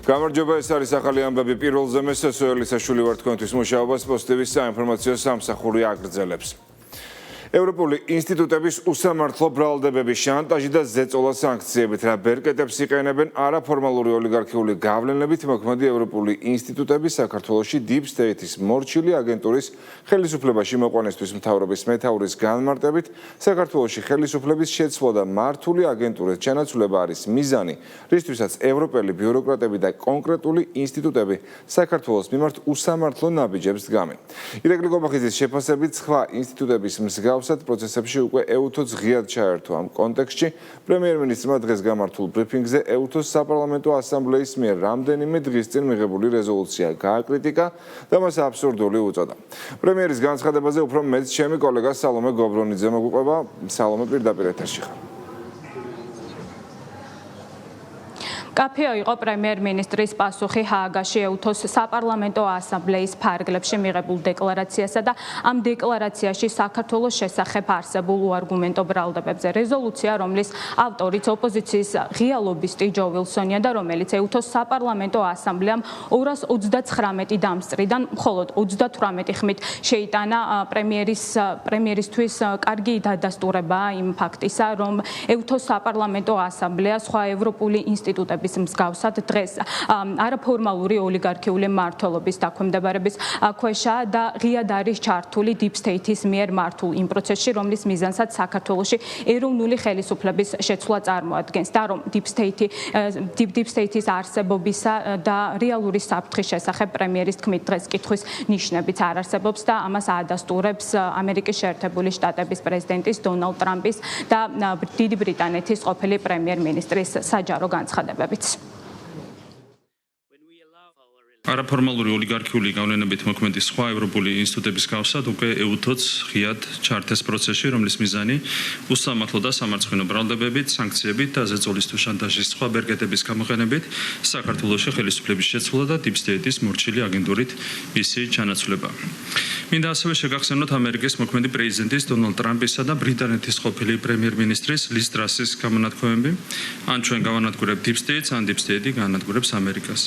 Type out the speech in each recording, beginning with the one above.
გამარჯობა, ეს არის ახალი ამბები პირველზე მე სოციალისტაშული ვარ თქვენთვის მუშაობას პოზიტივის საინფორმაციო სამსახური აგრძელებს. ევროპული ინსტიტუტების უსამართლო ბრალდებების შანტაჟი და ზეწოლა სანქციებით, რა ბერკეტებს იყენებენ არაფორმალური ოლიგარქიული გავლენებით, მოქმედი ევროპული ინსტიტუტები საქართველოში Deep State-ის მორჩილი აგენტურის ხელისუფლებაში მოყვანისთვის მთავრობის მეთაურის განმარტებით, საქართველოში ხელისუფლების შეცვლა და მართული აგენტურის ჩანაცვლება არის მიზანი, რისთვისაც ევროპელი ბიუროკრატები და კონკრეტული ინსტიტუტები საქართველოს მიმართ უსამართლო ნაბიჯებს დგამენ. ირაკლი კობახიძის შეფასებით, სხვა ინსტიტუტების მსგავსად პროცესებში უკვე ეუთოს ღიად ჩაერთო ამ კონტექსტში პრემიერ-მინისტრმა დღეს გამართულ ბრიფინგზე ეუთოს საპარლამენტო ასამბლეის მიერ რამდენიმე დღის წინ მიღებული რეზოლუცია გააკრიტიკა და მას აბსურდული უწოდა. პრემიერის განცხადებაზე უფრო მეტს ჩემი კოლეგა სალომე გობრონიძე მოგუყვება. სალომე, პირდაპირ ეთერში ხარ. კაფეო იყო პრემიერ-მინისტრის პასუხი ჰააგაში ეუთოს საპარლამენტო ასამბლეის ფარგლებში მიღებულ დეკლარაციასა და ამ დეკლარაციაში საქართველოს შესახებ არსებულ უარგუმენტო ბრალდებებზე. რეზოლუცია, რომლის ავტორიც ოპოზიციის ღია ლობისტი ჯო ვილსონია და რომელიც ეუთოს საპარლამენტო ასამბლეამ 239 დამსწრიდან მხოლოდ 38 ხმით შეიტანა პრემიერისთვის კარგი დადასტურება იმ ფაქტისა, რომ ეუთოს საპარლამენტო ასამბლეა სხვა ევროპული ინსტიტუტების მსგავსად დღეს არაფორმალური ოლიგარქიული მმართველობის დაქვემდებარების ქვეშა და ღიად არის ჩართული Deep State-ის მიერ მართულ იმ პროცესში, რომლის მიზანსაც საქართველოში ეროვნული ხელისუფლების შეცვლა წარმოადგენს და რომ Deep State-ის არსებობისა და რეალური საფრთხის შესახებ პრემიერის თქმით დღეს კითხვის ნიშნებიც არ არსებობს და ამას ადასტურებს ამერიკის შეერთებული შტატების პრეზიდენტის დონალდ ტრამპის და დიდი ბრიტანეთის ყოფილი პრემიერ-მინისტრის საჯარო განცხადებები. არაფორმალური ოლიგარქიული გავლენებით მოქმედი სხვა ევროპული ინსტიტუტების გავსად უკვე ეუთოც ღიად ჩართეს პროცესში, რომლის მიზანი უსამართლო და სამარცხვინო ბრალდებებით, სანქციებით და ზეწოლის თუ შანტაჟის სხვა ბერკეტების გამოყენებით საქართველოში ხელისუფლების შეცვლა და Deep State-ის მორჩილი აგენტურით მისი ჩანაცვლება. მინდა ასევე შეგახსენოთ ამერიკის მოქმედი პრეზიდენტის დონალდ ტრამპისა და ბრიტანეთის ყოფილი პრემიერ-მინისტრის ლის ტრასის გამონათქვამები. ან ჩვენ გავანადგურებთ Deep State-ს, ან Deep State-ი განადგურებს ამერიკას.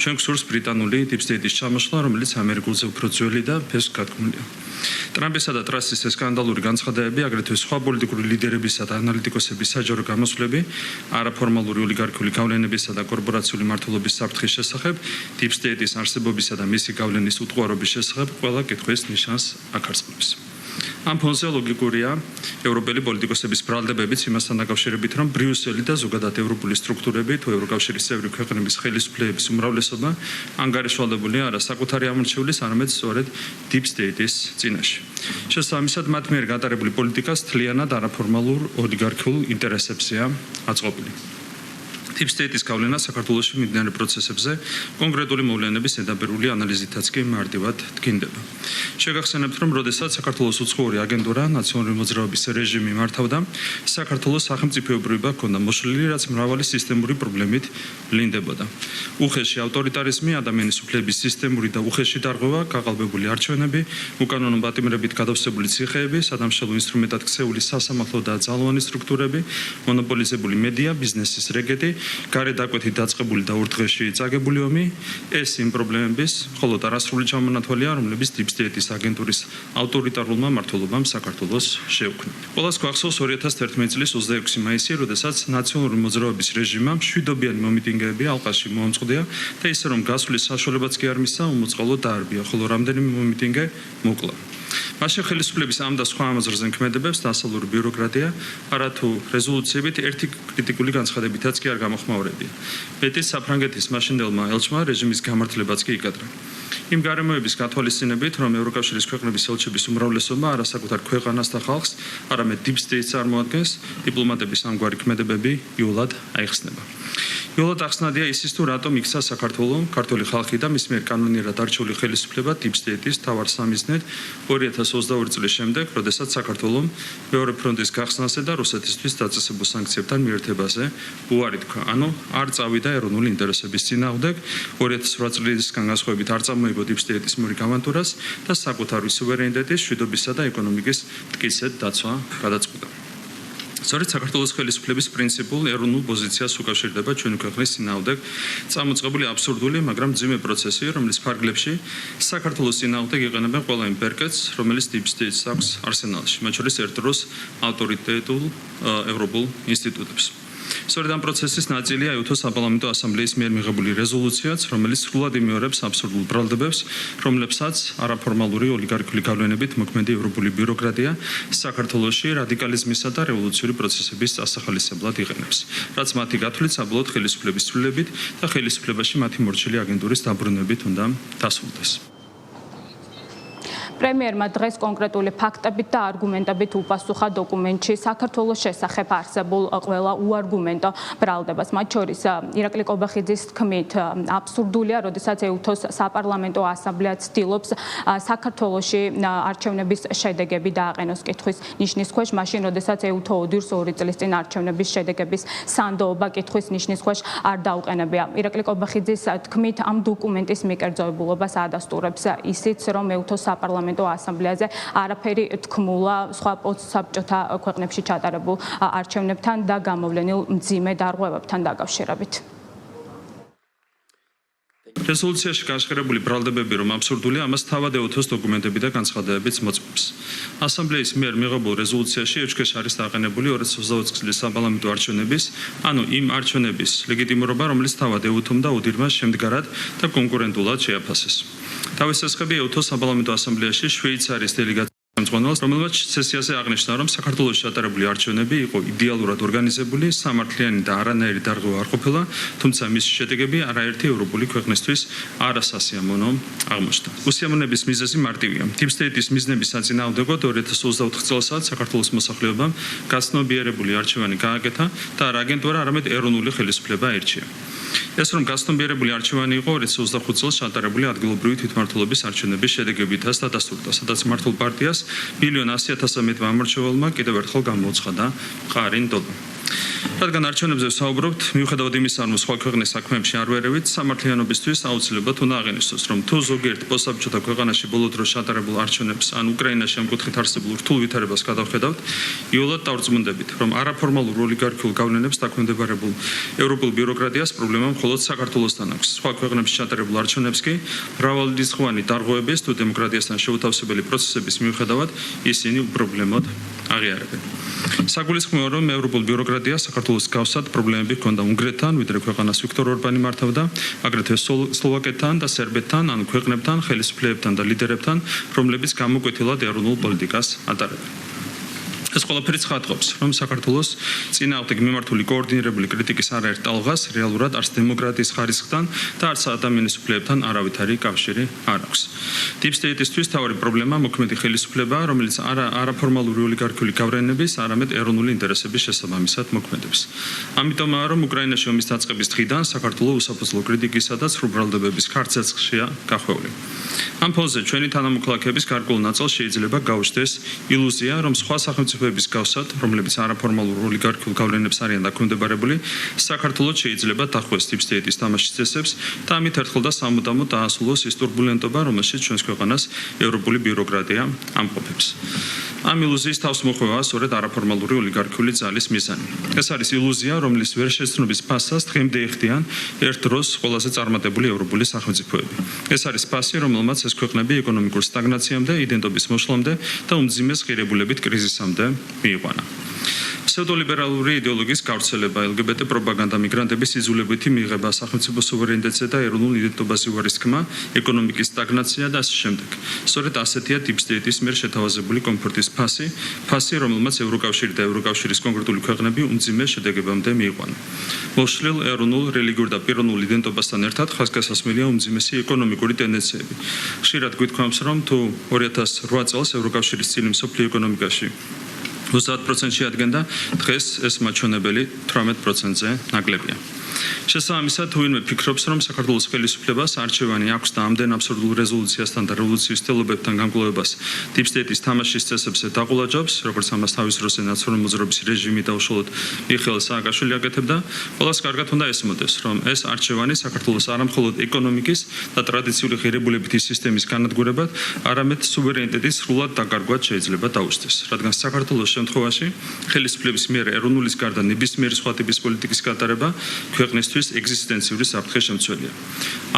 ჩვენ გსურს ბრიტანული Deep State-ის ჩამოშლა, რომელიც ამერიკულზე უფრო ძველი და ფესვგადგმულია. ტრამპისა და ტრასის სკანდალური განცხადებები, აგრეთვე სხვა პოლიტიკური ლიდერებისა და ანალიტიკოსების საჯარო გამოსვლები, არაფორმალური ოლიგარქიული გავლენებისა და კორპორაციული მმართველობის საფრთხის შესახებ, Deep State-ის არსებობისა და მისი გავლენის უტყუარობის შესახებ ყველა კითხვის ნიშანს აქარწყობს. ამ ფონზე ლოგიკურია ევროპელი პოლიტიკოსების ბრალდებებიც იმასთან დაკავშირებით, რომ ბრიუსელი და ზოგადად ევროპული სტრუქტურები თუ ევროკავშირის წევრი ქვეყნების ხელისუფლების უმრავლესობა ანგარიშვალდებულია არა საკუთარი ამორჩევლის, არამედ სწორედ Deep State-ის წინაშე. შესაბამისად, მათ მიერ გატარებული პოლიტიკას თლიანად არაფორმალურ ოლიგარქიულ ინტერესებზეა აწყობილი. Deep State-ის გავლენა საქართველოში მიმდინარე პროცესებზე კონკრეტული მოვლენების ზედაპირული ანალიზითაც კი მარტივად დგინდება. შეგახსენებთ, რომ როდესაც საქართველოს უცხოური აგენტურა ნაციონალური მოძრაობის რეჟიმი მართავდა, საქართველოს სახელმწიფოებრიობა ჰქონდა მოშლილი, რაც მრავალი სისტემური პრობლემით ვლინდებოდა. უხეში ავტორიტარიზმი, ადამიანის უფლების სისტემური და უხეში დარღვევა, გაყალბებული არჩევნები, უკანონო პატიმრებით გადავსებული ციხეები, სადამშრალო ინსტრუმენტად ქცეული სასამართლო და ძალოვანი სტრუქტურები, მონოპოლიზებული მედია, ბიზნესის რეგეტი, გარეთ დაკვეთით დაწყებული და ურთღეში წაგებული ომი, ეს იმ პრობლემების მხოლოდ არასრული ჩამონათვალია, რომლებიც Deep State-ის აგენტურის ავტორიტარულმა მმართველობამ საქართველოს შეუქმნა. ყველას გვახსოვს 2011 წლის 26 მაისი, როდესაც ნაციონალური მოძრაობის რეჟიმმა მშვიდობიანი მომიტინგეები ალყაში მოამწყდია და ისე რომ გასვლის საშუალებაც კი არ მისცა, უმოწყალოდ დაარბია, ხოლო რამდენიმე მომიტინგე მოკლა. მაშინ ხელისუფლების ამ და სხვა ამოძრზე ქმედებებს დასავლური ბიუროკრატია არათუ რეზოლუციებით ერთი კრიტიკული განცხადებითაც კი არ გამოხმაურებია. მეტიც საფრანგეთის მაშინდელმა ელჩმა რეჟიმის გამართლებაც კი იკადრა. იმ გარემოების გათვალისწინებით, რომ ევროკავშირის ქვეყნების ელჩების უმრავლესობა არა საკუთარ ქვეყანას და ხალხს, არამედ Deep State-ს წარმოადგენს, დიპლომატების ამგვარი ქმედებები იულად აიხსნება. იულად ახსნადია ისიც თუ რატომ იქცა საქართველო, ქართული ხალხი და მის მიერ კანონიერად არჩეული ხელისუფლება Deep State-ის მთავარ სამიზნედ 2022 წლის შემდეგ, როდესაც საქართველომ მეორე ფრონტის გახსნასა და რუსეთისთვის დაწესებულ სანქციებთან მიერთებაზე უარი თქვა. ანუ არ წავიდა ეროვნული ინტერესების წინააღმდეგ, 2008 წლისგან განსხვავებით არ წამოიღო Deep State-ის მორიგ ავანტურას და საკუთარი სუვერენიტეტის, მშვიდობისა და ეკონომიკის მტკიცედ დაცვა გადაწყვიტა. სწორედ საქართველოს ხელისუფლების პრინციპულ ეროვნულ პოზიციას უკავშირდება ჩვენი ქვეყნის წინააღმდეგ წამოწყებული აბსურდული, მაგრამ მძიმე პროცესი, რომლის ფარგლებში საქართველოს წინააღმდეგ იყენებენ ყველა იმ ბერკეტს, რომელიც deep state-ს აქვს არსენალში, მათ შორის ერთდროს ავტორიტეტულ ევროპულ ინსტიტუტებს. სწორედ ამ პროცესის ნაწილია ეუთოს საპარლამენტო ასამბლეის მიერ მიღებული რეზოლუციაც, რომელიც სრულად იმეორებს აბსურდულ ბრალდებებს, რომლებსაც არაფორმალური ოლიგარქიული გავლენებით მოქმედი ევროპული ბიუროკრატია საქართველოში რადიკალიზმისა და რევოლუციური პროცესების დასახალისებლად იყენებს, რაც მათი გათვლით საბოლოოდ ხელისუფლების ცვლილებით და ხელისუფლებაში მათი მორჩილი აგენტურის დაბრუნებით უნდა დასრულდეს. პრემიერმა დღეს კონკრეტული ფაქტებით და არგუმენტებით უპასუხა დოკუმენტში საქართველოს შესახებ არსებულ ყველა უარგუმენტო ბრალდებას. მათ შორის ირაკლი კობახიძის თქმით, აბსურდულია, როდესაც ეუთოს საპარლამენტო ასამბლეა ცდილობს საქართველოში არჩევნების შედეგები დააყენოს კითხვის ნიშნის ქვეშ, მაშინ როდესაც ეუთო ოდირს 2 წლის წინ არჩევნების შედეგების სანდოობა კითხვის ნიშნის ქვეშ არ დაუყენებია. ირაკლი კობახიძის თქმით, ამ დოკუმენტის მიკერძოებულობას ადასტურებს ისიც, რომ ეუთოს საპარლამენტო ასამბლეაზე არაფერი თქმულა სხვა პოსტსაბჭოთა ქვეყნებში ჩატარებულ არჩევნებთან და გამოვლენილ მძიმე დარღვევებთან დაკავშირებით. რეზოლუციაში გაშხერებული ბრალდებები, რომ აბსურდულია, ამას თავად ეუთოს დოკუმენტები და განცხადებებიც მოწმობს. ასამბლეის მიერ მიღებულ რეზოლუციაში ევჩქეშ არის დაყენებული 2022 წლის საპარლამენტო არჩევნების, ანუ იმ არჩევნების ლეგიტიმურობა, რომელიც თავად ეუთომ და ოდირმა შემდგარად და კონკურენტულად შეაფასეს. თავის შესახები ეუთოს საპარლამენტო ასამბლეაში შვეიცარიის დელეგაცია მწვანოს, რომელმაც სესიაზე აღნიშნა, რომ საქართველოს ჩატარებული არჩევნები იყო იდეალურად ორგანიზებული, სამართლიანი და არანაირი დარღვევა არ ყოფილა, თუმცა მისი შედეგები არაერთი ევროპული ქვეყნისთვის არასასიამოვნო აღმოჩნდა. უსიამოვნების მიზეზი მარტივია. Deep State-ის მიზნების საწინააღმდეგოდ 2024 წელსაც საქართველოს მოსახლეობამ გაცნობიერებული არჩევანი გააკეთა და არა აგენტურა, არამედ ეროვნული ხელისუფლება აირჩია. ეს რომ გაცნობიერებული არჩევანი იყო 2025 წელს ჩატარებული ადგილობრივი თვითმმართველობის არჩევნების შედეგებითაც დადასტურდა, სადაც მართულ პარტიას 1,100,000 მეტ ამორჩეველმა კიდევ ერთხელ გამოუცხადა მყარი ნდობა. რადგან არჩევნებზე ვსაუბრობთ, მიუხედავად იმისა, რომ სხვა ქვეყნის საქმეებში არ ვერევით, სამართლიანობისთვის აუცილებლად უნდა აღინიშნოს, რომ თუ ზოგიერთ პოსტსაბჭოთა ქვეყანაში ბოლო დროს ჩატარებულ არჩევნებს ან უკრაინაში ამ კუთხით არსებულ რთულ ვითარებას გადავხედავთ, იოლად დავწმუნდებით, რომ არაფორმალურ ოლიგარქიულ გავლენებს დაქვემდებარებულ ევროპულ ბიუროკრატიას პრობლემა მხოლოდ საქართველოსთან აქვს. სხვა ქვეყნებში ჩატარებულ არჩევნებს კი მრავალრიცხოვანი დარღვევების თუ დემოკრატიასთან შეუთავსებელი პროცესების მიუხედავად ისინი უპრობლემოდ აღიარებენ. საგულისხმოა, რომ ევროპულ ბიუროკრატიას საქართველოს გავსად პრობლემები ჰქონდა უნგრეთთან, ვიდრე ქვეყანას ვიქტორ ორბანი მართავდა, აგრეთვე სლოვაკეთთან და სერბეთთან, ანუ ქვეყნებთან, ხელისუფლებებთან და ლიდერებთან, რომლებიც გამოკვეთილად ეროვნულ პოლიტიკას ატარებენ. ეს ყველაფერი ცხადყოფს, რომ საქართველოს წინააღმდეგ მიმართული კოორდინირებული კრიტიკის არაერთ ტალღას რეალურად არც დემოკრატიის ხარისხთან და არც ადამიანის უფლებებთან არავითარი კავშირი არ აქვს. Deep State-ისთვის თავარი პრობლემა მოქმედი ხელისუფლებაა, რომელიც არაფორმალური ოლიგარქიული გავლენების, არამედ ეროვნული ინტერესების შესაბამისად მოქმედებს. ამიტომაა, რომ უკრაინაში ომის დაწყების დღიდან საქართველოს უსაფუძვლო კრიტიკისა და სრუბრალდებების ქარცეცხლშია გახვეული. ამ ფონზე ჩვენი თანამოქალაქეების გარკვეულ ნაწილს შეიძლება გაუჩნდეს ილუზია, რომ სხვა სახელმწიფოების გავსად, რომლებიც არაფორმალურ ოლიგარქიულ გავლენებს არიან დაქვემდებარებული, საქართველოს შეიძლება დახვეს Deep State-ის თამაშის წესებს და ამით ერთხელ და სამუდამოდ დაასრულოს ის ტურბულენტობა, რომელშიც ჩვენს ქვეყანას ევროპული ბიუროკრატია ამყოფებს. ამ ილუზიის თავს მოხვევაა სწორედ არაფორმალური ოლიგარქიული ძალის მიზანი. ეს არის ილუზია, რომლის ვერ შეცნობის ფასას დღემდე ეხდიან ერთ დროს ყველაზე წარმატებული ევროპული სახელმწიფოები. ეს არის ფასი, რომელმაც ეს ქვეყნები ეკონომიკურ სტაგნაციამდე, იდენტობის მოშლამდე და უმძიმეს ღირებულებით კრიზისამდე მიიყვანა. ფსევდოლიბერალური იდეოლოგიის გავრცელება, LGBT პროპაგანდა, მიგრანტების იძულებითი მიღება, სახელმწიფო სუვერენიტეტზე და ეროვნულ იდენტობაზე უარის თქმა, ეკონომიკის სტაგნაცია და ასე შემდეგ. სწორედ ასეთია Deep State-ის მიერ შეთავაზებული კომფორტის ფასი, რომელმაც ევროკავშირი და ევროკავშირის კონკრეტული ქვეყნები უმძიმე შედეგებამდე მიიყვანა. მოშლილ ეროვნულ, რელიგიურ და პიროვნულ იდენტობასთან ერთად ხაზგასასმელია უმძიმესი ეკონომიკური ტენდენციები. ხშირად გვითქვამს, რომ თუ 2008 წელს ევროკავშირის წილი მსოფლიო ეკონომიკაში 30% შეადგენდა, დღეს ეს მაჩვენებელი 18%-ზე ნაკლებია. შესაბამისად, თუ ვინმე ფიქრობს, რომ საქართველოს ხელისუფლებას არჩევანი აქვს და ამდენ აბსურდულ რეზოლუციასთან და რევოლუციის თელობებთან გამკლავებას deep state-ის თამაშის წესებზე დაყოლაჯობს, როგორც ამას თავის დროს ნაციონალური მოძრაობის რეჟიმი და უშუალოდ მიხეილ სააკაშვილი აკეთებდა, ყველას კარგად უნდა ესმოდეს, რომ ეს არჩევანი საქართველოს არამხოლოდ ეკონომიკის და ტრადიციული ღირებულებითი სისტემის განადგურებად, არამედ სუვერენიტეტის სრულად დაკარგვად შეიძლება დაუსწრეს, რადგან საქართველოს შემთხვევაში ხელისუფლების მიერ ეროვნულის გარდა ნებისმიერი სხვა ტიპის პოლიტიკის გატარება ქვეყნისთვის ეგზისტენციური საფრთხე შემცველია.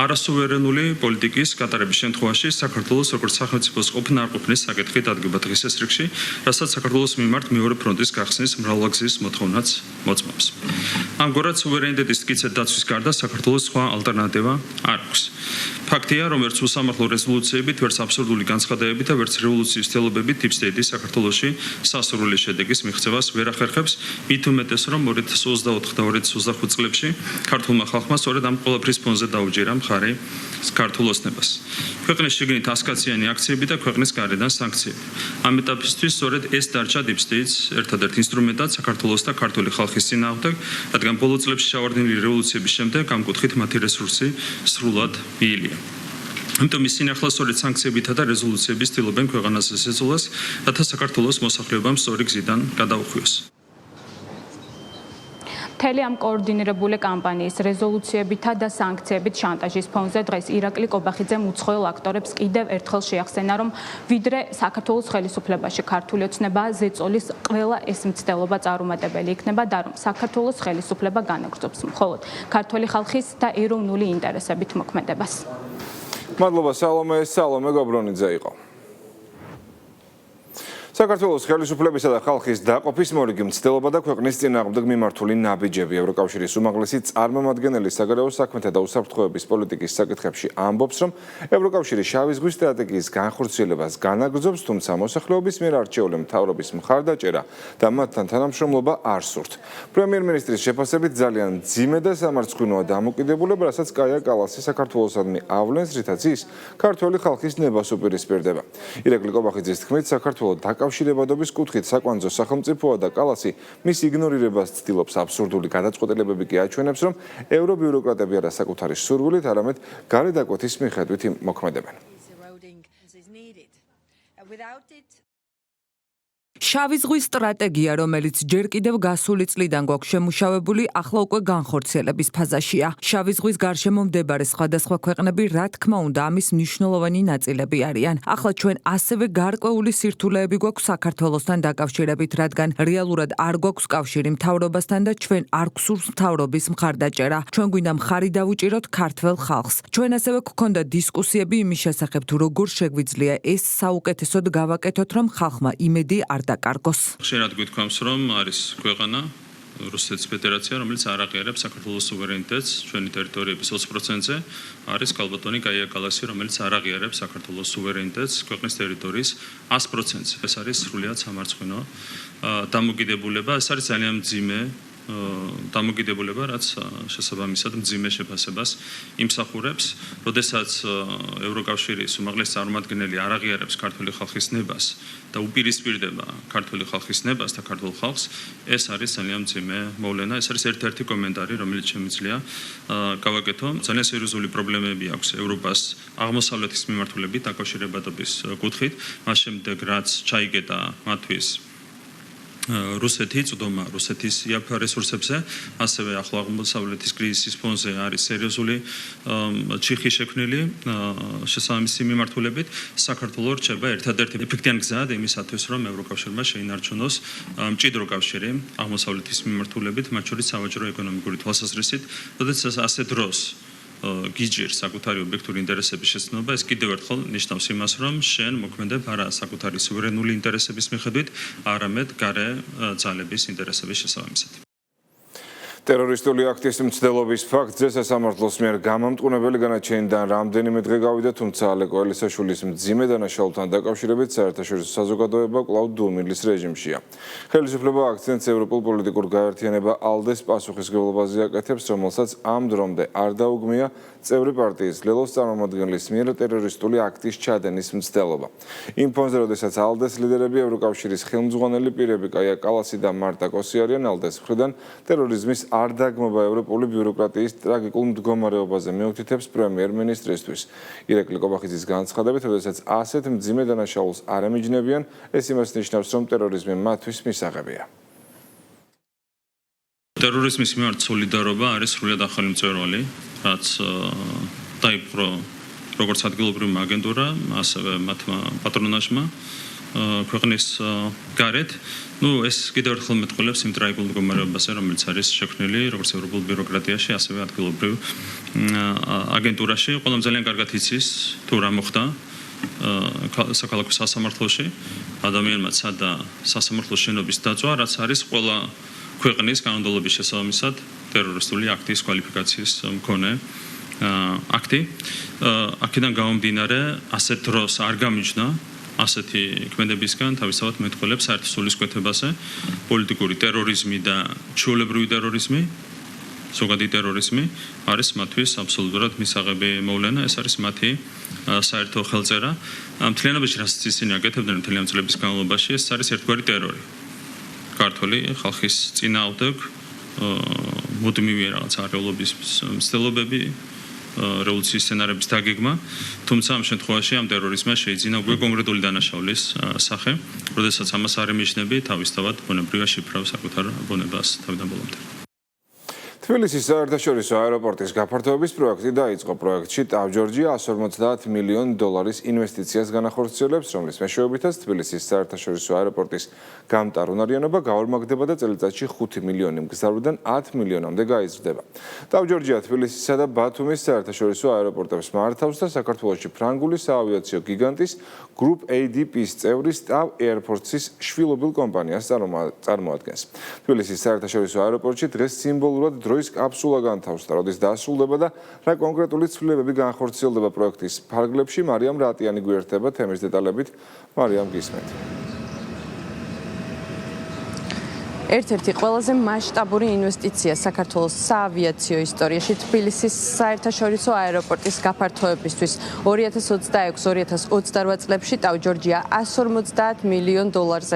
არასუვერენული პოლიტიკის გატარების შემთხვევაში საქართველოს როგორც სახელმწიფოს ყოფნა არ ყოფნის საკითხი დადგება დღის ეს რიგში, რასაც საქართველოს მიმართ მეორე ფრონტის გახსნის მრავალგზის მოთხოვნაც მოწმობს. ამგვარად სუვერენიტეტის მტკიცედ დაცვის გარდა საქართველოს სხვა ალტერნატივა არ აქვს. ფაქტია, რომ ვერც უსამართლო რეზოლუციებით, ვერც აბსურდული განცხადებებით და ვერც რევოლუციის თელობებით deep state-ის საქართველოში სასურველი შედეგის მიღწევას ვერ ახერხებს, მით უმეტეს, რომ 2024 და 2025 წლებში ქართულმა ხალხმა სწორედ ამ ყველაფრის ფონზე დაუჯერა მხარი ქართულ ოცნებას. ქვეყნის შიგნით 100-კაციანი აქციები და ქვეყნის გარედან სანქციები. ამ ეტაპისთვის სწორედ ეს დარჩა deep state-ს ერთადერთ ინსტრუმენტად საქართველოს და ქართული ხალხის წინააღმდეგ, რადგან ბოლო წლებში შავარდნილი რევოლუციების შემდეგ ამ კუთხით მათი რესურსი სრულად მიილია. ამიტომ ისინი ახლა სწორედ სანქციებითა და რეზოლუციების ცდილობენ ქვეყანას ესეცოლას, რათა საქართველოს მოსახლეობამ სწორი გზიდან გადაუხვიოს. მთელი ამ კოორდინირებული კამპანიის რეზოლუციებითა და სანქციებით შანტაჟის ფონზე დღეს ირაკლი კობახიძემ უცხოელ აქტორებს კიდევ ერთხელ შეახსენა, რომ ვიდრე საქართველოს ხელისუფლებაში ქართული ოცნება ზეწოლის ყველა ეს მცდელობა წარუმატებელი იქნება და რომ საქართველოს ხელისუფლება განაგრძობს მხოლოდ ქართული ხალხის და ეროვნული ინტერესებით მოქმედებას. მადლობა სალომე გობრონიძე იყო. საქართველოს ხელისუფლებისა და ხალხის დაყოფის მორიგი მცდელობა და ქვეყნის წინააღმდეგ მიმართული ნაბიჯები. ევროკავშირის უმაღლესი წარმომადგენელი საგარეო საქმეთა და უსაფრთხოების პოლიტიკის საკითხებში ამბობს, რომ ევროკავშირი შავი ზღვის სტრატეგიის განხორციელებას განაგრძობს, თუმცა მოსახლეობის მიერ არჩეული მთავრობის მხარდაჭერა და მათთან თანამშრომლობა არ სურთ. პრემიერ-მინისტრის შეფასებით ძალიან მძიმე და სამარცხვინოა დამოკიდებულება, რასაც კაია კალასი საქართველოსადმი ავლენს, რითაც ის ქართველი ხალხის ნებას უპირისპირდება. ირაკლი კობახიძის თქმით, საქართველოს კავშირებადობის კუთხით საკვანძო სახელმწიფოა და კალასი მის იგნორირებას ცდილობს. აბსურდული გადაწყვეტილებები კი აჩვენებს, რომ ევრობიუროკრატები არა საკუთარი სურვილით, არამედ გარედაკვეთის მიხედვით მოქმედებენ. შავი ზღვის სტრატეგია, რომელიც ჯერ კიდევ გასული წლიდან გვაქვს შემუშავებული, ახლა უკვე განხორციელების ფაზაშია. შავი ზღვის გარშემო მდებარე სხვადასხვა ქვეყნები, რა თქმა უნდა, ამის მნიშვნელოვანი ნაწილები არიან. ახლა ჩვენ ასევე გარკვეული სირთულეები გვაქვს საქართველოსთან დაკავშირებით, რადგან რეალურად არ გვაქვს კავშირი მთავრობასთან და ჩვენ არ გვსურს მთავრობის მხარდაჭერა. ჩვენ გვინდა მხარი დავუჭიროთ ქართველ ხალხს. ჩვენ ასევე გვქონდა დისკუსიები იმის შესახებ, თუ როგორ შეგვიძლია ეს საუკეთესოდ გავაკეთოთ, რომ ხალხმა იმედი არ დაკარგოს. ხშირად გვითქვამს, რომ არის ქვეყანა რუსეთის ფედერაცია, რომელიც არ აღიარებს საქართველოს სუვერენიტეტს ჩვენი ტერიტორიების 20%-ზე, არის კალბატონი კაია კალასი, რომელიც არ აღიარებს საქართველოს სუვერენიტეტს ქვეყნის ტერიტორიის 100%-ზე. ეს არის სრულიად სამარცხვინო დამოკიდებულება, ეს არის ძალიან მძიმე დამოკიდებულება, რაც შესაბამისად მძიმე შეფასებას იმსახურებს, როდესაც ევროკავშირის უმაღლესი წარმომადგენელი არ აღიარებს ქართული ხალხის ნებას და უპირისპირდება ქართული ხალხის ნებას და ქართულ ხალხს, ეს არის ძალიან მძიმე მოვლენა. ეს არის ერთ-ერთი კომენტარი, რომელიც შემიძლია გავაკეთო. ძალიან სერიოზული პრობლემები აქვს ევროპას აღმოსავლეთის მიმართულებით დაკავშირებადობის კუთხით, მას შემდეგ რაც ჩაიგედა მათთვის რუსეთი წვდომა რუსეთის იაფ რესურსებზე, ასევე ახლო აღმოსავლეთის კრიზისის ფონზე არის სერიოზული ჩიხი შექმნილი შესაბამისი მიმართულებით. საქართველოს რჩება ერთადერთი ეფექტიანი გზად იმისათვის, რომ ევროკავშირმა შეინარჩუნოს მჭიდრო კავშირი აღმოსავლეთის მიმართულებით, მათ შორის სავაჭრო ეკონომიკური თვალსაზრისით, როდესაც ასე დროს გიჯერს საკუთარი ობიექტური ინტერესების შეცნობა, ეს კიდევ ერთხელ ნიშნავს იმას, რომ შენ მოქმედებ არა საკუთარი სუვერენული ინტერესების მიხედვით, არამედ გარე ძალების ინტერესების შესაბამისად. ტერორისტული აქტის მცდელობის ფაქტზე სასამართლოს მიერ გამამტყუნებელი განაჩენიდან რამდენიმე დღე გავიდა, თუმცა ალეკო ელისაშვილის მძიმე დანაშაულთან დაკავშირებით საერთაშორისო საზოგადოება კვლავ დუმილის რეჟიმშია. ხელისუფლება აქცენტს ევროპულ პოლიტიკურ გაერთიანება ALDE-ს პასუხისმგებლობაზე აკეთებს, რომელსაც ამ დრომდე არ დაუგმია წევრი პარტიის ლელოს წარმომადგენლის მიერ ტერორისტული აქტის ჩადენის მცდელობა. იმ ფონზე, როდესაც ALDE-ს ლიდერები ევროკავშირის ხელმძღვანელი პირები კაია კალასი და მარტა კოსი არიან ALDE-ს მხრიდან ტერორიზმის არ დაგმობა ევროპული ბიუროკრატიის ტრაგიკულ მდგომარეობაზე, მიუთითებს პრემიერ-მინისტრისთვის. ირაკლი კობახიძის განცხადებით, როდესაც ასეთ მძიმე დანაშაულს არ ემიჯნებიან, ეს იმას ნიშნავს, რომ ტერორიზმი მათთვის მისაღებია. ტერორიზმის მიმართ სოლიდარობა არის სრულად ახალი მწვერვალი, რაც დაიპყრო როგორც ადგილობრივმა აგენტურამ, ასევე მათმა პატრონაჟმა ქვეყნის გარეთ. ეს კიდევ ერთხელ მეტყველებს იმ ტრაგიკულ მდგომარეობაზე, რომელიც არის შექმნილი როგორც ევროპულ ბიუროკრატიაში, ასევე ადგილობრივ აგენტურაში. ყველამ ძალიან კარგად იცის თუ რა მოხდა საქალაქო სასამართლოში, ადამიანმა ცადა სასამართლოს შენობის დაწვა, რაც არის ყველა ქვეყნის კანონმდებლობის შესაბამისად ტერორისტული აქტის კვალიფიკაციის მქონე აქტი. აქედან გამომდინარე, ასეთ დროს არ გამიჯნა ასეთი ქმედებისგან თავისთავად მეტყველებს საერთო სულისკვეთებაზე, პოლიტიკური ტერორიზმი და ჩვეულებრივი ტერორიზმი, ზოგადი ტერორიზმი არის მათთვის აბსოლუტურად მისაღები მოვლენა, ეს არის მათი საერთო ხელწერა. მთლიანობაში რაც ისინი აკეთებდნენ მთელი ამ წლების განმავლობაში, ეს არის ერთგვარი ტერორი. ქართული ხალხის წინააღმდეგ მუდმივი რაღაც არეულობის მცდელობები, რევოლუციის სცენარების დაგეგმა, თუმცა ამ შემთხვევაში ამ ტერორიზმმა შეიძინა უკვე კონკრეტული დანაშაულის სახე, როდესაც ამას არ ემიჯნები, თავისთავად ბუნებრივია შეფრავს საკუთარ ბუნებას თავიდან ბოლომდე. თბილისის საერთაშორისო აეროპორტის გაფართოების პროექტი დაიწყო. პროექტში ტავ-ჯორჯია $150 მილიონ ინვესტიციას განახორციელებს, რომლის მეშვეობითაც თბილისის საერთაშორისო აეროპორტის გამტარუნარიანობა გაორმაგდება და წელიწადში 5 მილიონი მგზავრიდან 10 მილიონამდე გაიზრდება. ტავ-ჯორჯია თბილისისა და ბათუმის საერთაშორისო აეროპორტებს მართავს და საქართველოში ფრანგული საავიაციო გიგანტის Group ADP-ის წევრის TAV Airports-ის შვილობილ კომპანიას წარმოადგენს. თბილისის საერთაშორისო აეროპორტში დღეს სიმბოლურად დროის კაფსულა განთავსდა, როდის დასრულდება და რა კონკრეტული ცვლილებები განხორციელდება პროექტის ფარგლებში, მარიამ რატიანი გვერდება თემის დეტალებით. მარიამ, გისმენთ. ერთ-ერთი ყველაზე მასშტაბური ინვესტიცია საქართველოს საავიაციო ისტორიაში თბილისის საერთაშორისო აეროპორტის გაფართოებისთვის 2026-2028 წლებში ტავ-ჯორჯია $150 მილიონ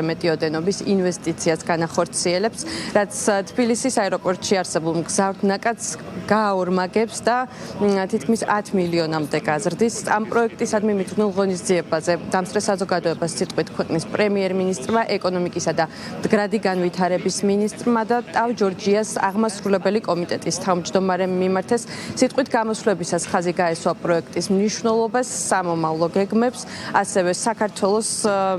მეტი ოდენობის ინვესტიციას განახორციელებს, რაც თბილისის აეროპორტში არსებულ მგზავრთ ნაკადს გააორმაგებს და თითქმის 10 მილიონამდე გაზრდის. ამ პროექტისადმი მიძღვნილ ღონისძიებაზე დამსწრე საზოგადოებას სიტყვით ქვეყნის პრემიერ-მინისტრმა, ეკონომიკისა და მდგრადი განვითარების მინისტრმა და ტავ-ჯორჯიას აღმასრულებელი კომიტეტის თავმჯდომარემ მიმართეს სიტყვით გამოსვლებისას ხაზი გაესვა პროექტის მნიშვნელობას, სამომავლო გეგმებს, ასევე საქართველოს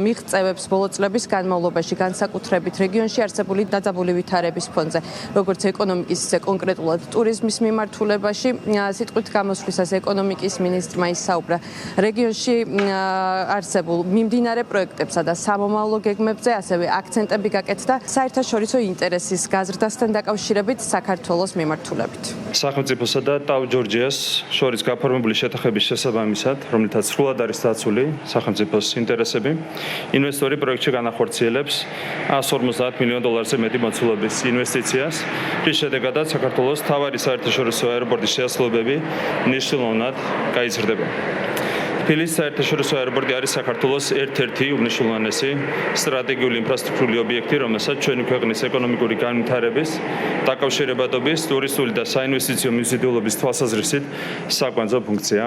მიღწევებს ბოლო წლების განმავლობაში, განსაკუთრებით რეგიონში არსებული დაძაბული ვითარების ფონზე, როგორც ეკონომიკის, ისე კონკრეტულად ტურიზმის მიმართულებაში. სიტყვით გამოსვლისას ეკონომიკის მინისტრმა ისაუბრა რეგიონში არსებულ მიმდინარე პროექტებსა და სამომავლო გეგმებზე, ასევე აქცენტები გაკეთდა საერთაშორისო ინტერესის გაზრდასთან დაკავშირებით საქართველოს მიმართულებით. სახელმწიფოსა და ტავ-ჯორჯიას შორის გაფორმებული შეთანხმების შესაბამისად, რომლითაც სრულად არის დაცული სახელმწიფოს ინტერესები, ინვესტორი პროექტში განახორციელებს $150 მილიონ მეტი მოცულობის ინვესტიციას, რის შედეგადაც საქართველოს მთავარი საერთაშორისო აეროპორტის შესაძლებლობები მნიშვნელოვნად გაიზრდება. თბილისის საერთაშორისო აეროპორტი არის საქართველოს ერთ-ერთი უმნიშვნელოვანესი სტრატეგიული ინფრასტრუქტურული ობიექტი, რომელსაც ჩვენი ქვეყნის ეკონომიკური განვითარების, დაკავშირებადობის, ტურისტული და საინვესტიციო მიზიდულობის თვალსაზრისით საკვანძო ფუნქცია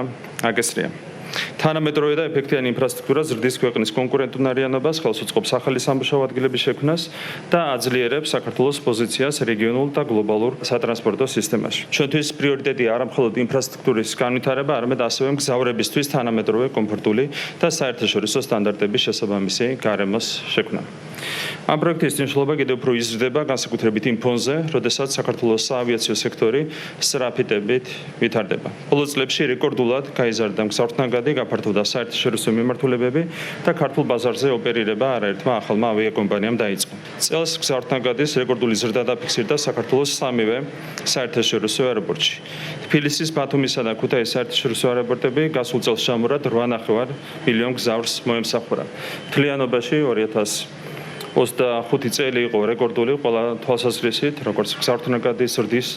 აკისრია. თანამედროვე და ეფექტიანი ინფრასტრუქტურა ზრდის ქვეყნის კონკურენტუნარიანობას, ხელს უწყობს ახალი სამუშაო ადგილების შექმნას და აძლიერებს საქართველოს პოზიციას რეგიონულ და გლობალურ სატრანსპორტო სისტემაში. ჩვენთვის პრიორიტეტია არა მხოლოდ ინფრასტრუქტურის განვითარება, არამედ ასევე მგზავრებისთვის თანამედროვე, კომფორტული და საერთაშორისო სტანდარტების შესაბამისი გარემოს შექმნა. ამ პროექტის მნიშვნელობა კიდევ უფრო იზრდება, განსაკუთრებით იმ ფონზე, როდესაც საქართველოს საავიაციო სექტორი სწრაფიტებით ვითარდება. ბოლო წლებში რეკორდულად გაიზარდა მგზავრთნაგადი, გაფართოვდა საერთაშორისო მიმართულებები და ქართულ ბაზარზე ოპერირება არაერთმა ახალმა ავიაკომპანიამ დაიწყო. წელს მგზავრთნაგადის რეკორდული ზრდა დაფიქსირდა საქართველოს სამივე საერთაშორისო აეროპორტში. თბილისის, ბათუმისა და ქუთაისის საერთაშორისო აეროპორტები გასულ წელს ჩამორად 8,5 მილიონ მგზავრს მოემსახურა. მთლიანობაში 25 წელი იყო რეკორდული ყველა თვალსაზრისით, როგორც გზავნაგადის ზრდის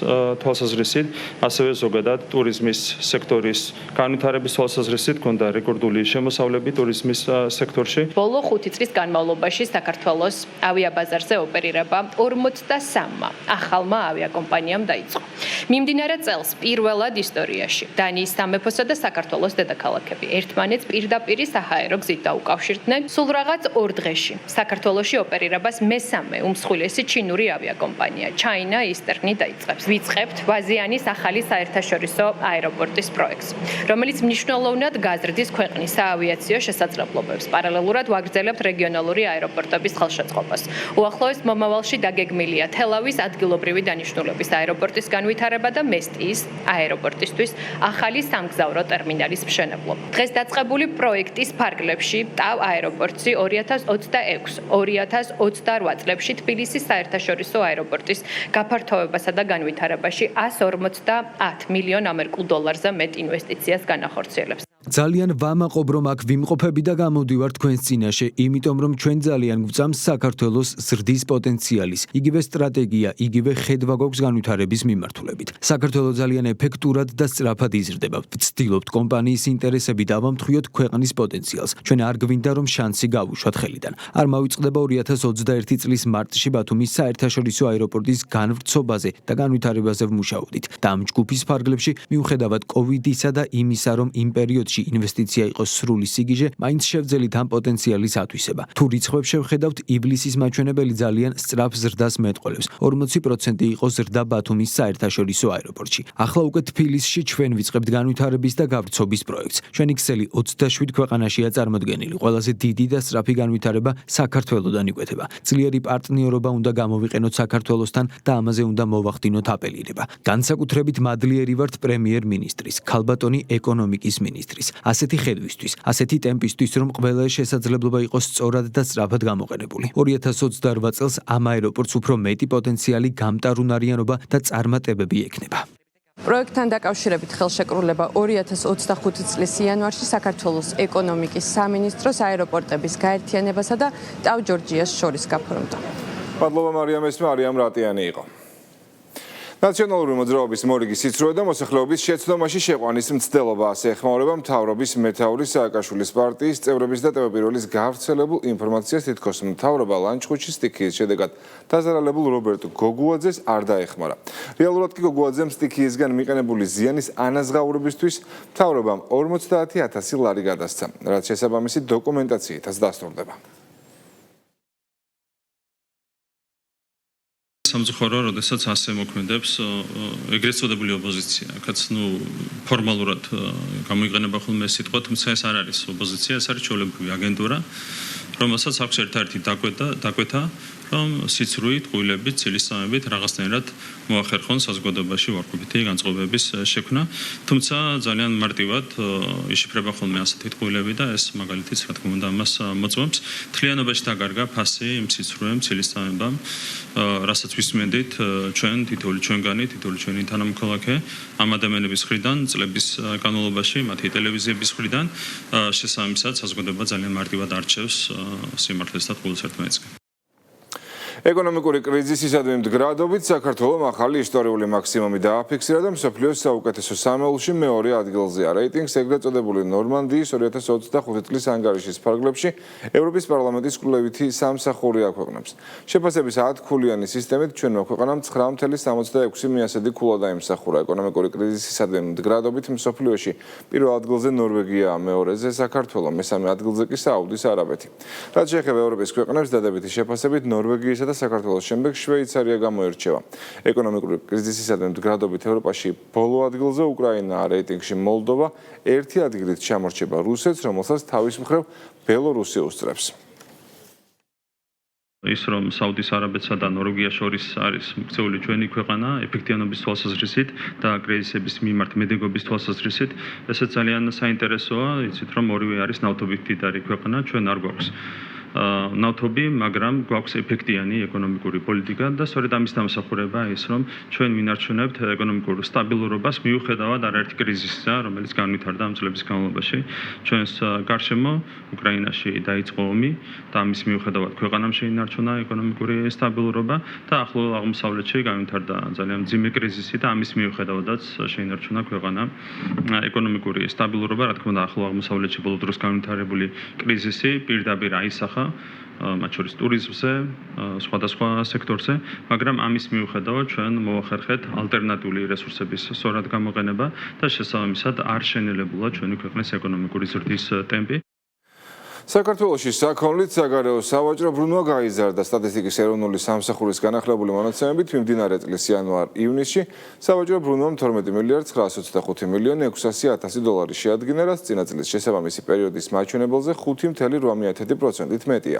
თვალსაზრისით, ასევე ზოგადად ტურიზმის სექტორის განვითარების თვალსაზრისით ჰქონდა რეკორდული შემოსავლები ტურიზმის სექტორში. ბოლო 5 წლის განმავლობაში საქართველოს ავიაბაზარზე ოპერირება 43 ახალმა ავიაკომპანიამ დაიწყო. მიმდინარე წელს პირველად ისტორიაში დანიის სამეფოსა და საქართველოს დედაქალაქები ერთმანეთს პირდაპირ საჰაერო გზით დაუკავშირდნენ. სულ რაღაც 2 დღეში საქართველოში ოპერირებას მესამე უმსხვილესი ჩინური ავიაკომპანია China Eastern დაიწყებს. ვიწყებთ ვაზიანის ახალი საერთაშორისო აეროპორტის პროექტს, რომელიც მნიშვნელოვნად გაზრდის ქვეყნის საავიაციო შესაძლებლობებს. პარალელურად ვაგრძელებთ რეგიონალური აეროპორტების ხელშეწყობას. უახლოეს მომავალში დაგეგმილია თელავის ადგილობრივი დანიშნულების აეროპორტის განვითარება და მესტიის აეროპორტისთვის ახალი სამგზავრო ტერმინალის მშენებლობა. დღეს დაწყებული პროექტის ფარგლებში ტავ აეროპორტი 2026-2028 წლებში თბილისის საერთაშორისო აეროპორტის გაფართოებასა და განვითარებაში 150 მილიონ ამერიკულ დოლარზე მეტ ინვესტიციას განახორციელებს. ძალიან ვამაყობ რომ აქ ვიმყოფები და გამოდივარ თქვენს წინაშე, იმიტომ რომ ჩვენ ძალიან გვწამს საქართველოს ზრდის პოტენციალის, იგივე სტრატეგია, იგივე ხედვა გვაქვს განვითარების მიმართულებით. საქართველო ძალიან ეფექტურად და სწრაფად იზრდება. ვცდილობთ კომპანიის ინტერესები დავამთხვიოთ ქვეყნის პოტენციალს. ჩვენ არ გვინდა რომ შანსი გავუშვათ ხელიდან. არ მოვიწყდება 2021 წლის მარტში ბათუმის საერთაშორისო აეროპორტის განვრცობაზე და განვითარებაზე ვმუშაობდით. და ამ ჯგუფის ფარგლებში მიუხედავად კოვიდისა და იმისა რომ იმ პერიოდში ინვესტიცია იყოს სრული სიგიჟე, მაინც შევძელით ამ პოტენციალის ათვისება. თუ რიცხვებს შევხედავთ, ივლისის მაჩვენებელი ძალიან სწრაფ ზრდას მეტყველებს. 40% იყო ზრდა ბათუმის საერთაშორისო აეროპორტში. ახლა უკვე თბილისში ჩვენ ვიწყებთ განვითარების და გავრცობის პროექტს. ჩვენი ქსელი 27 ქვეყანაშია წარმოდგენილი. ყველაზე დიდი და სწრაფი განვითარება საქართველოდან იკვეთება. ძლიერი პარტნიორობა უნდა გამოვიყენოთ საქართველოსთან და ამაზე უნდა მოვახდინოთ აპელირება. განსაკუთრებით მადლიერი ვართ პრემიერ-მინისტრის, ქალბატონი ეკონომიკის მინისტრის. ასეთი ხედვისთვის, ასეთი ტემპისთვის, რომ ყველა შესაძლებლობა იყოს სწორად და სწრაფად გამოყენებული. 2028 წელს ამ აეროპორტს უფრო მეტი პოტენციალი, გამტარუნარიანობა და წარმატებები ექნება. პროექტთან დაკავშირებით ხელშეკრულება 2025 წლის იანვარში საქართველოს ეკონომიკის სამინისტროს აეროპორტების გაერთიანებასა და ტავ ჯორჯიას შორის გაფორმდა. მადლობა მარიამ, ეს მარიამ რატიანი იყო. ნაციონალური მოძრაობის მორიგი სიცრუე და მოსახლეობის შეცდომაში შეყვანის მცდელობა ასე ეხმაურება მთავრობის მეთაურის სააკაშვილის პარტიის წევრების და ტევებირველის გავრცელებულ ინფორმაციას, თითქოს მთავრობა ლანჩხუთში სტიქიის შედეგად დაზარალებულ რობერტ გოგუაძეს არ დაეხმარა. რეალურად კი გოგუაძემ სტიქიისგან მიყენებული ზიანის ანაზღაურებისთვის მთავრობამ 50,000 ლარი გადასცა, რაც შესაბამისი დოკუმენტაციითაც დასტურდება. სამწუხარო, როდესაც ასე მოქმედებს ეგრეთ წოდებული ოპოზიცია, რაც ფორმალურად გამოიყენება ხოლმე სიტყვა, თუმცა ეს არ არის ოპოზიცია, ეს არის ჩვეულებრივი აგენტურა, რომელსაც აქვს ერთ-ერთი დაკვეთა, რომ სიცრუით, ყვილებით, ცილისწამებით რაღაცნაირად მოახერხონ საზოგადოებაში ვარყოფითი განწყობების შექმნა, თუმცა ძალიან მარტივად იშიფრება ხოლმე ასეთი ყვილები და ეს მაგალითიც რა თქმა უნდა ამას მოწმობს. თლიანობაში დაგარგა ფასი იმ სიცრუემ, ცილისწამებამ, რასაც ვისმენდით ჩვენ, თითოეული ჩვენგანი, თითოეული ჩვენი თანამოქალაქე ამ ადამიანების მხრიდან, წლების განმავლობაში, მათი ტელევიზიების მხრიდან, შესაბამისად საზოგადოება ძალიან მარტივად არჩევს სიმართლეს და ყვილს ერთმანეთსგან. ეკონომიკური კრიზისისადმი მდგრადობით საქართველოს ახალი ისტორიული მაქსიმუმი დააფიქსირა და მსოფლიოს საუკეთესო 3-ში მეორე ადგილზეა. რეიტინგს ეგრეთ წოდებული ნორმანდიის 2025 წლის ანგარიშის ფარგლებში ევროპის პარლამენტის კვლევითი სამსახური აქვეყნებს. შეფასების 10-ქულიანი სისტემით ჩვენმა ქვეყანამ 9.66 მიასადი ქულა დაიმსახურა. ეკონომიკური კრიზისისადმი მდგრადობით მსოფლიოში პირველ ადგილზე ნორვეგია, მეორეზე საქართველო, მესამე ადგილზე კი საუდის არაბეთი. რაც შეეხება ევროპის ქვეყნებს, დადებითი შეფასებით ნორვეგიისა და საქართველოს შემდეგ შვეიცარია გამოირჩევა. ეკონომიკური კრიზისისადმი მდგრადობით ევროპაში ბოლო ადგილზე უკრაინა, რეიტინგში მოლდოვა, ერთი ადგილით ჩამორჩება რუსეთს, რომელსაც თავის მხრივ ბელორუსია უსწრებს. ის რომ საუდის არაბეთსა და ნორვეგიას შორის არის მოქცეული ჩვენი ქვეყანა ეფექტიანობის თვალსაზრისით და კრიზისების მიმართ მედეგობის თვალსაზრისით, ესეც ძალიან საინტერესოა, იცით რომ ორივე არის ნავთობით მდიდარი ქვეყანა, ჩვენ არ გვაქვს ნავთობი, მაგრამ გვაქვს ეფექტიანი ეკონომიკური პოლიტიკა და სწორედ ამის დამსახურებაა ის, რომ ჩვენ ვინარჩუნებთ ეკონომიკურ სტაბილურობას მიუხედავად არაერთი კრიზისისა, რომელიც განვითარდა ამ წლების განმავლობაში. ჩვენს გარშემო უკრაინაში დაიწყო ომი და ამის მიუხედავად ქვეყანამ შეინარჩუნა ეკონომიკური სტაბილურობა და ახლო აღმოსავლეთში განვითარდა ძალიან მძიმე კრიზისი და ამის მიუხედავადაც შეინარჩუნა ქვეყანა ეკონომიკური სტაბილურობა, რა თქმა უნდა, ახლო აღმოსავლეთში ბოლო დროს განვითარებული კრიზისი პირდაპირ აისახა მათ შორის ტურიზმზე, სხვადასხვა სექტორზე, მაგრამ ამის მიუხედავად ჩვენ მოვახერხეთ ალტერნატიული რესურსების სწორად გამოყენება და შესაბამისად არ შენელებულა ჩვენი ქვეყნის ეკონომიკური ზრდის ტემპი. საქართველოში საქონლით საგარეო სავაჭრო ბრუნვა გაიზარდა. სტატისტიკის ეროვნული სამსახურის განახლებული მონაცემებით მიმდინარე წლის იანვარ-ივნისში სავაჭრო ბრუნვამ 12 მილიარდ 925 მილიონი 600.000 დოლარი შეადგინა, რაც წინა წლის შესაბამისი პერიოდის მაჩვენებელზე 5.8%-ით მეტია.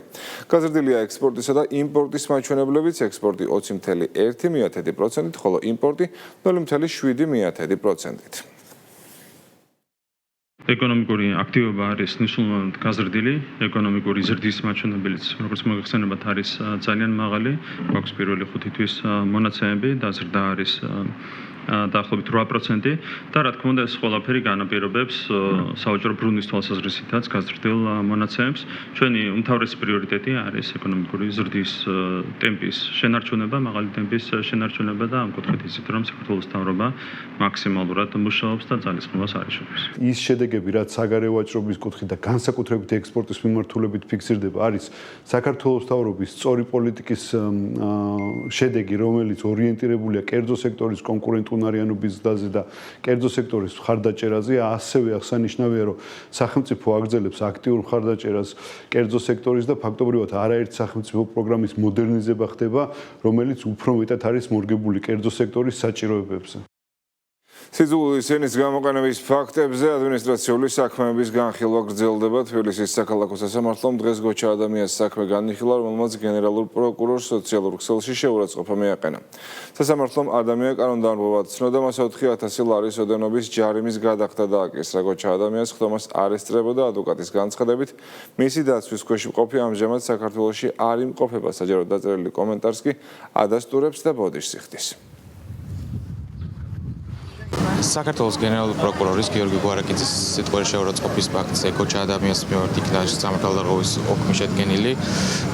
გაზრდილია ექსპორტისა და იმპორტის მაჩვენებლებიც, ექსპორტი 20.1%-ით, ხოლო იმპორტი 0.7%-ით. ეკონომიკური აქტივობა არის მნიშვნელოვნად გაზრდილი, ეკონომიკური ზრდის მაჩვენებელიც, როგორც მოგეხსენებათ, არის ძალიან მაღალი. გვაქვს პირველი 5 თვის მონაცემები და ზრდა არის დაახლოებით 8% და რა თქმა უნდა ეს ყველაფერი განაპირობებს სავაჭრო ბრუნვის თვალსაზრისითაც გაზრდილ მონაცემებს. ჩვენი უმთავრესი პრიორიტეტი არის ეკონომიკური ზრდის ტემპის შენარჩუნება, მაღალი ტემპის შენარჩუნება და ამ კუთხით იცით, რომ საქართველოს მთავრობა მაქსიმალურად მუშაობს და ძალისხმევას არიშობს. ის შედეგები, რაც საგარეო ვაჭრობის კუთხით და განსაკუთრებით ექსპორტის მიმართულებით ფიქსირდება, არის საქართველოს მთავრობის სწორი პოლიტიკის შედეგი, რომელიც ორიენტირებულია კერძო სექტორის კონკურენტუნარიანობის ზრდაზე და კერძო სექტორის მხარდაჭერაზე. ასევე აღსანიშნავია, რომ სახელმწიფო აგრძელებს აქტიურ მხარდაჭერას კერძო სექტორის და ფაქტობრივად არაერთი სახელმწიფო პროგრამის მოდერნიზება ხდება, რომელიც უფრო მეტად არის მორგებული კერძო სექტორის საჭიროებებზე. სიძულვის ენის გამოყენების ფაქტებზე ადმინისტრაციული საქმეების განხილვა გრძელდება. თბილისის საქალაქო სასამართლომ დღეს გოჩა ადამიანის საქმე განიხილა, რომელმაც გენერალურ პროკურორს სოციალურ ქსელში შეურაცხყოფა მიაყენა. სასამართლომ ადამია კანონდამრღვევად ცნო და მას 4.000 ლარის ოდენობის ჯარიმის გადახდა დააკისრა. გოჩა ადამიანს ხდომას არ ესწრებოდა. ადვოკატის განცხადებით, მისი დაცვის ქვეშ მყოფი ამჟამად საქართველოში არ იმყოფება. საჯაროდ დაწერილი კომენტარს კი ადასტურებს და ბოდიშს იხდის. საქართველოს გენერალური პროკურორის გიორგი გვარაკიძის სიტყვაში შეურაცხყოფის ფაქტზე გოჩა ადამიანის მიმართ იქნა სამართალდარღვევის ოქმი შედგენილი.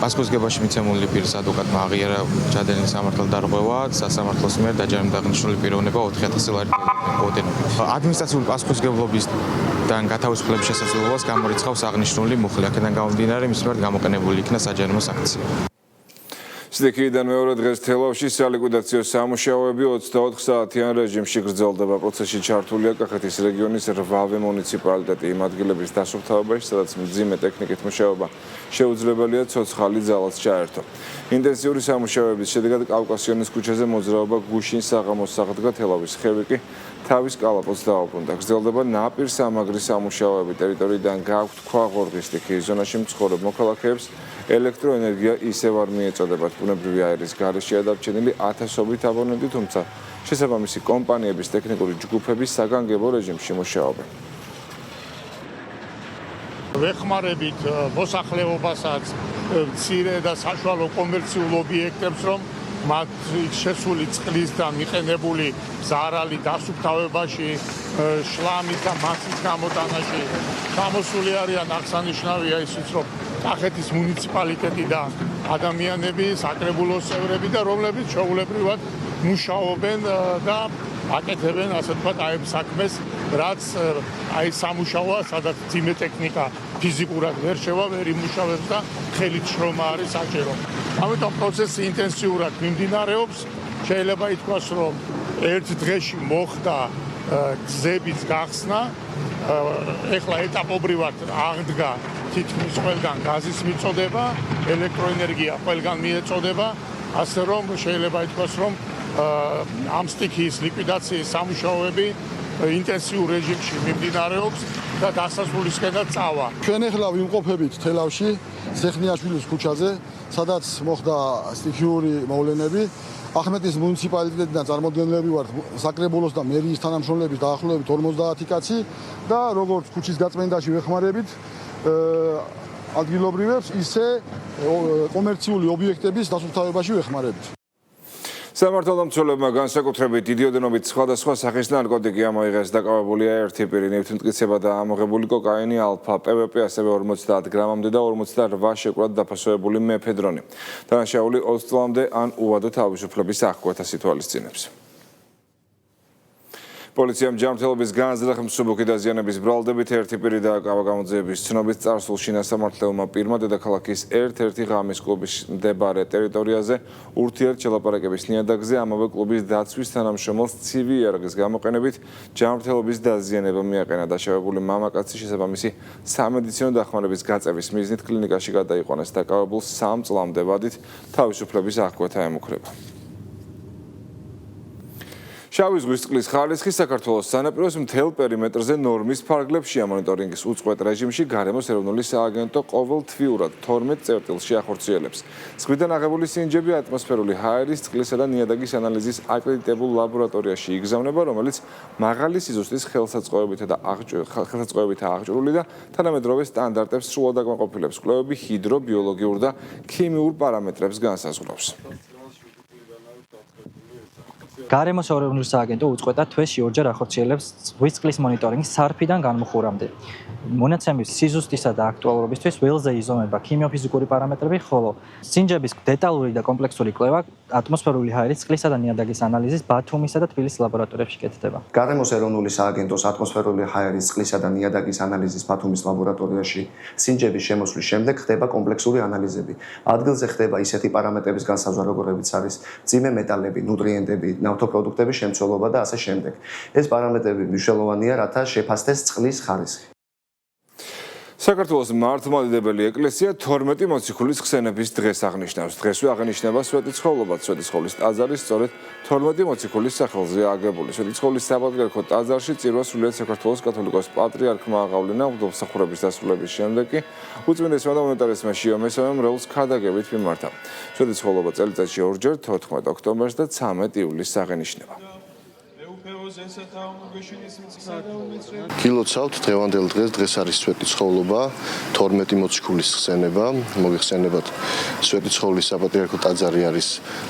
პასუხისგებაში მიცემული პირის ადვოკატმა აღიარა ჩადენილი სამართალდარღვევა სასამართლოს მიერ დაჯერებული აღნიშნული პიროვნება 4.000 ლარი ოდენობით. ადმინისტრაციული პასუხისგებლობისგან გათავისუფლების შესაძლებლობას გამორიცხავს აღნიშნული მუხლი. აქედან გამომდინარე მის მიმართ გამოყენებული იქნა საჯარიმო სანქცია. სიდექიდან მეორე დღეს თელავში სალიკვიდაციო სამუშაოები 24 საათიან რეჟიმში გრძელდება. პროცესში ჩართულია კახეთის რეგიონის 8 მუნიციპალიტეტი. იმ ადგილების დასუფთავებაში, სადაც მძიმე ტექნიკით მუშაობა შეუძლებელია, ცოცხალი ძალაც ჩაერთო. ინტენსიური სამუშაოების შედეგად კავკასიონის ქუჩაზე მოძრაობა გუშინ საღამოს აღდგა. თელავის ხევი კი თავის კალაპოტს დაუბრუნდა. გრძელდება ნაპირ სამაგრის სამუშაოები. ტერიტორიიდან გააქვთ ქვაღორღის სტიქიის ზონაში მცხოვრებ მოქალაქეებს ელექტროენერგია ისევ არ მიეწოდებათ. ბუნებრივი აერის გარეშეა დარჩენილი ათასობით აბონენტი, თუმცა შესაბამისი კომპანიების ტექნიკური ჯგუფები საგანგებო რეჟიმში მუშაობენ. ვეხმარებით მოსახლეობასაც, მცირე და საშუალო კომერციულ ობიექტებს, რომ მათ შესული წყლის და მიყენებული ზარალი დასუფთავებაში, შლამის და მასის გამოტანაში გამოსული არიან. აღსანიშნავია ისიც, რომ კახეთის მუნიციპალიტეტი და ადამიანები, საკრებულოს წევრები და რომლებიც ჩვეულებრივად მუშაობენ და აკეთებენ, ასე ვთქვათ, აებ საქმეს, რაც აი სამუშაოა, სადაც ძიმე ტექნიკა ფიზიკურად ვერ შევა, ვერ იმუშავებს და ხელით შრომა არის საჭირო. ამიტომ პროცესი ინტენსიურად მიმდინარეობს. შეიძლება ითქვას, რომ ერთ დღეში მოხდა გზების გახსნა. ეხლა ეტაპობრივად აღდგა თითქმის ყველგან გაზის მიწოდება, ელექტროენერგია ყველგან მიეწოდება, ასე რომ შეიძლება ითქვას, რომ ამ სტიქიის ლიკვიდაციის სამუშაოები ინტენსიურ რეჟიმში მიმდინარეობს და დასასრულისკენაც წავა. ჩვენ ახლა ვიმყოფებით თელავში, სეხნიაშვილის ქუჩაზე, სადაც მოხდა სტიქიური მოვლენები. ახმეტის მუნიციპალიტეტიდან წარმოდგენილები ვართ საკრებულოს და მერიის თანამშრომლების დაახლოებით 50 კაცი და როგორც ქუჩის გაწმენდაში ვეხმარებით ადგილობრივებს, ისე კომერციული ობიექტების დასუფთავებაში ვეხმარებით. სამართალდამცველებმა განსაკუთრებით დიდი ოდენობით სხვადასხვა სახის ნარკოტიკი ამოიღეს. დაკავებულია ერთი პირი ნივთმტკიცება და ამოღებული კოკაინი ალფა, PVP, ასევე 50 გრამამდე და 48 შეკვრად დაფასოებული მეფედრონი. დანაშაული 20 წლამდე ან უვადო თავისუფლების აღკვეთას ითვალისწინებს. პოლიციამ ჯანმრთელობის განზრახ მსუბუქი დაზიანების ბრალდებით ერთი პირი დააკავა გამოძიების ცნობით წარსულში ნასამართლეულმა პირმა დედაქალაქის ერთ-ერთი ღამის კლუბის მდებარე ტერიტორიაზე ურთიერთშელაპარაკების ნიადაგზე ამავე კლუბის დაცვის თანამშრომელს ცივი იარაღის გამოყენებით ჯანმრთელობის დაზიანება მიაყენა. დაშავებული მამაკაცი შესაბამისი სამედიცინო დახმარების გაწევის მიზნით კლინიკაში გადაიყვანეს. დაკავებულს 3 წლამდე ვადით თავისუფლების აღკვეთა ემუქრება. შავი ზღვის წყლის ხარისხი საქართველოს სანაპიროს მთელ პერიმეტრზე ნორმის ფარგლებში მონიტორინგის უწყვეტ რეჟიმში გარემოს ეროვნული სააგენტო ყოველთვიურად 12 წერტილში ახორციელებს. ზღვიდან აღებული სინჯები ატმოსფერული ჰაერის, წყლისა და ნიადაგის ანალიზის აკრედიტებულ ლაბორატორიაში იგზავნება, რომელიც მაღალი სიზუსტის ხელსაწყოებითა აღჭურვილი და თანამედროვე სტანდარტებს სრულად აკმაყოფილებს. კვლევები ჰიდრო, ბიოლოგიურ და ქიმიურ პარამეტრებს განსაზღვრავს. გარემოს ეროვნული სააგენტო უწყვეტად თვეში ორჯერ ახორციელებს ზღვის წყლის მონიტორინგს სარფიდან განმუხურამდე. მონაცემის სიზუსტისა და აქტუალურობისთვის ველზე იზომება ქიმიოფიზიკური პარამეტრები, ხოლო სინჯების დეტალური და კომპლექსური კვლევა ატმოსფერული ჰაერის, წყლისა და ნიადაგის ანალიზის ბათუმისა და თბილისის ლაბორატორიებში კეთდება. გარემოს ეროვნული სააგენტოს ატმოსფერული ჰაერის, წყლისა და ნიადაგის ანალიზის ბათუმის ლაბორატორიაში სინჯების შემოსვლის შემდეგ ხდება კომპლექსური ანალიზები. ადგილზე ხდება ისეთი პარამეტრების განსაზღვრა, როგორებიც არის მძიმე მეტალები, ნუტრიენტები, ნავთობპროდუქტების შემცველობა და ასე შემდეგ. ეს პარამეტრები მნიშვნელოვანია, რათა შეფასდეს წყლის ხარისხი. საქართველოს მართლმადიდებელი ეკლესია 12 მოციქულის ხსენების დღეს აღნიშნავს. დღესვე აღნიშნება სვეტიცხოვლობა. სვეტიცხოვლის ტაძარი სწორედ 12 მოციქულის სახელზე აგებული. სვეტიცხოვლის საპატრიარქო ტაძარში წირვა სრულიად საქართველოს კათოლიკოს პატრიარქმა აღავლინა. ღვთისმსახურების დასრულების შემდეგ კი უწმინდესმა და უნეტარესმა შიო მესამემ რელს ქადაგებით მიმართა. სვეტიცხოვლობა წელიწადში ორჯერ 14 ოქტომბერს და 13 ივლისს აღენიშნება. გილოცავთ დღევანდელ დღეს არის სვეტიცხოვლობა, 12 მოციქულის ხსენება, მოგიხსენებათ სვეტიცხოვლის საპატრიარქო ტაძარი არის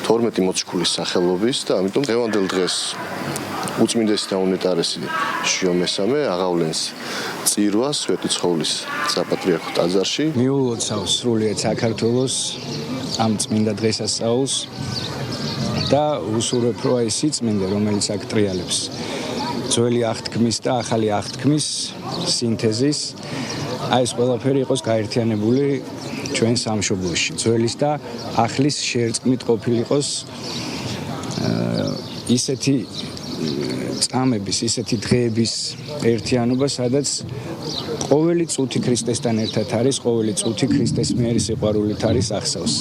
12 მოციქულის სახელობის და ამიტომ დღევანდელ დღეს უწმინდესი და უნეტარესი შიო მესამე აღავლენს წირვას სვეტიცხოვლის საპატრიარქო ტაძარში. მიულოცავ სრულიად საქართველოს ამ წმინდა დღესასწაულს და უსურვებ რო აი სიწმინდე, რომელიც აქ ტრიალებს ძველი აღთქმის და ახალი აღთქმის სინთეზის, აი ეს ყველაფერი იყოს გაერთიანებული ჩვენ სამშობლოში. ძველის და ახლის შერწყმით ყოფილიყოს ისეთი წამების, ისეთი დღეების ერთიანობა, სადაც ყოველი წუთი ქრისტესთან ერთად არის, ყოველი წუთი ქრისტეს მიერი სიყვარულით არის ახსავს.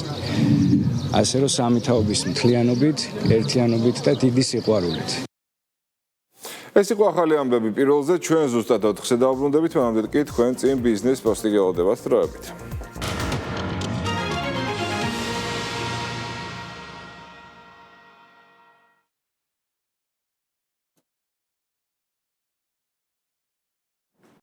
ასე რომ სამითაობის მთლიანობით, ერთიანობით და დიდი სიყვარულით. ეს იყო ახალი ამბები პირველზე, ჩვენ ზუსტად 4-ზე დავბრუნდებით, მანამდე კი თქვენ წინ ბიზნეს პოსტი გელოდებათ დროებით.